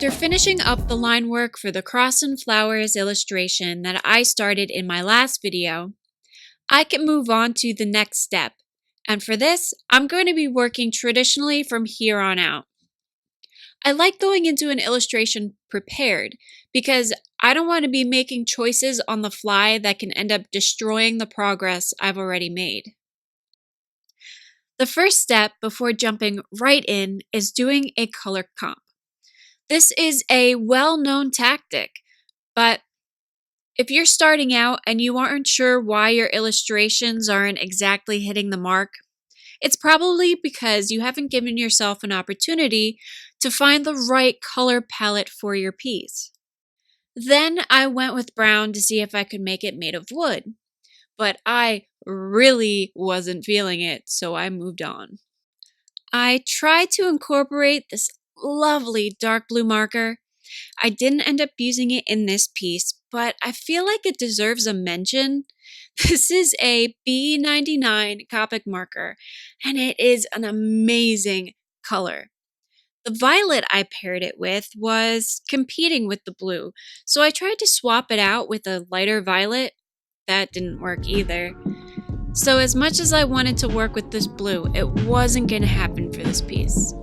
After finishing up the line work for the cross and flowers illustration that I started in my last video, I can move on to the next step. And for this, I'm going to be working traditionally from here on out. I like going into an illustration prepared because I don't want to be making choices on the fly that can end up destroying the progress I've already made. The first step before jumping right in is doing a color comp. This is a well-known tactic, but if you're starting out and you aren't sure why your illustrations aren't exactly hitting the mark, it's probably because you haven't given yourself an opportunity to find the right color palette for your piece. Then I went with brown to see if I could make it made of wood, but I really wasn't feeling it, so I moved on. I tried to incorporate this lovely dark blue marker. I didn't end up using it in this piece, but I feel like it deserves a mention. This is a B99 Copic marker, and it is an amazing color. The violet I paired it with was competing with the blue, so I tried to swap it out with a lighter violet. That didn't work either. So as much as I wanted to work with this blue, it wasn't going to happen for this piece.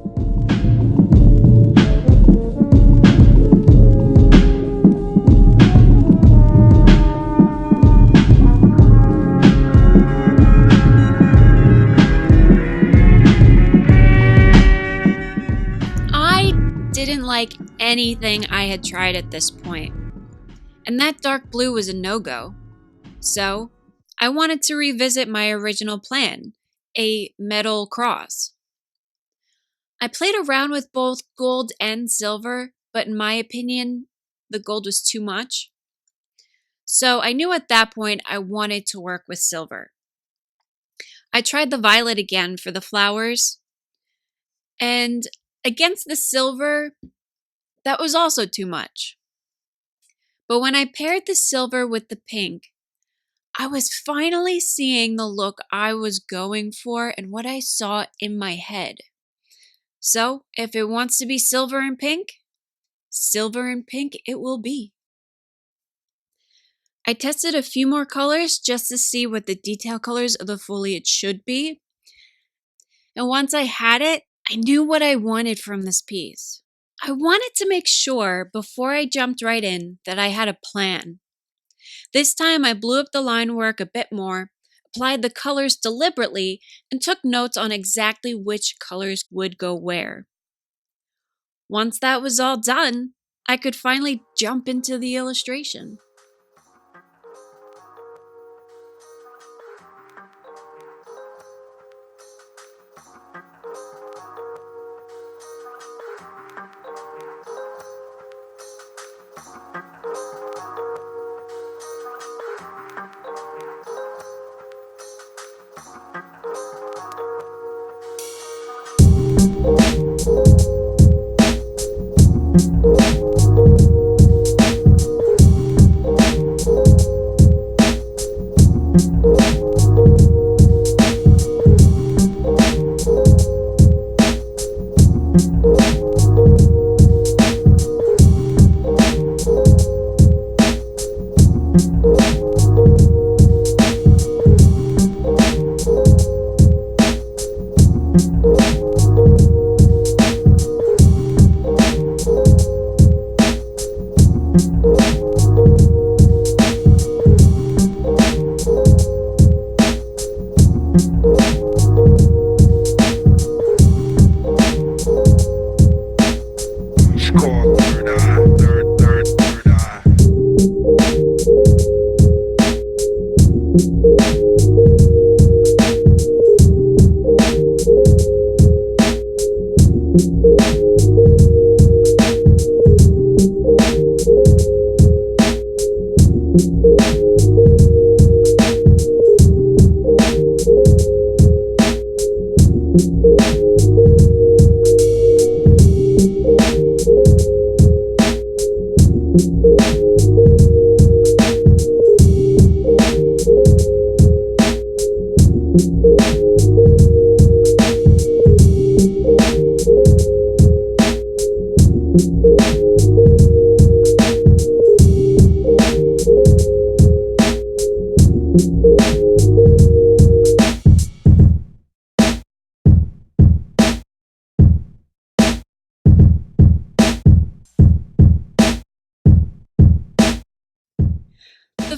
Didn't like anything I had tried at this point, and that dark blue was a no-go. So I wanted to revisit my original plan, a metal cross. I played around with both gold and silver, but in my opinion, the gold was too much. So I knew at that point I wanted to work with silver. I tried the violet again for the flowers, and against the silver, that was also too much. But when I paired the silver with the pink, I was finally seeing the look I was going for and what I saw in my head. So, if it wants to be silver and pink it will be. I tested a few more colors just to see what the detail colors of the foliage should be. And once I had it, I knew what I wanted from this piece. I wanted to make sure before I jumped right in that I had a plan. This time I blew up the line work a bit more, applied the colors deliberately, and took notes on exactly which colors would go where. Once that was all done, I could finally jump into the illustration.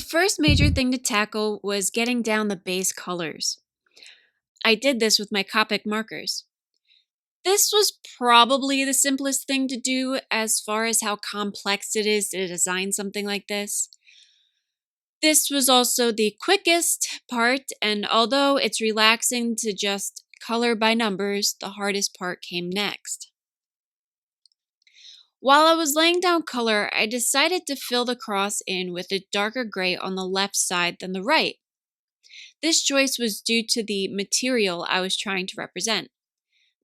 The first major thing to tackle was getting down the base colors. I did this with my Copic markers. This was probably the simplest thing to do as far as how complex it is to design something like this. This was also the quickest part, and although it's relaxing to just color by numbers, the hardest part came next. While I was laying down color, I decided to fill the cross in with a darker gray on the left side than the right. This choice was due to the material I was trying to represent.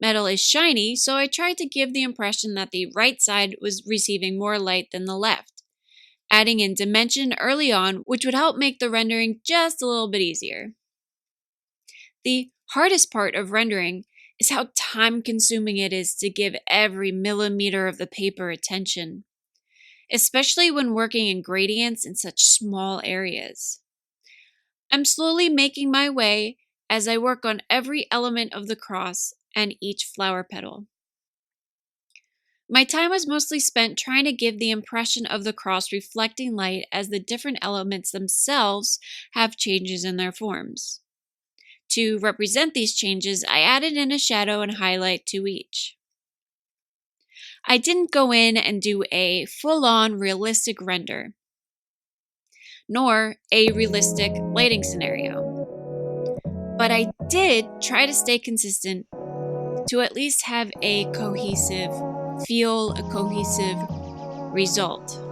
Metal is shiny, so I tried to give the impression that the right side was receiving more light than the left, adding in dimension early on, which would help make the rendering just a little bit easier. The hardest part of rendering is how time-consuming it is to give every millimeter of the paper attention, especially when working in gradients in such small areas. I'm slowly making my way as I work on every element of the cross and each flower petal. My time was mostly spent trying to give the impression of the cross reflecting light as the different elements themselves have changes in their forms. To represent these changes, I added in a shadow and highlight to each. I didn't go in and do a full-on realistic render, nor a realistic lighting scenario, but I did try to stay consistent to at least have a cohesive feel, a cohesive result.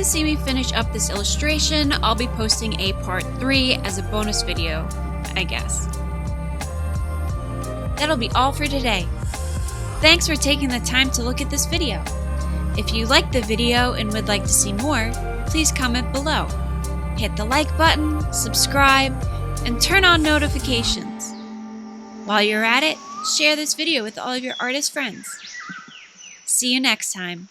see me finish up this illustration, I'll be posting a part 3 as a bonus video, I guess. That'll be all for today. Thanks for taking the time to look at this video. If you liked the video and would like to see more, please comment below. Hit the like button, subscribe, and turn on notifications. While you're at it, share this video with all of your artist friends. See you next time.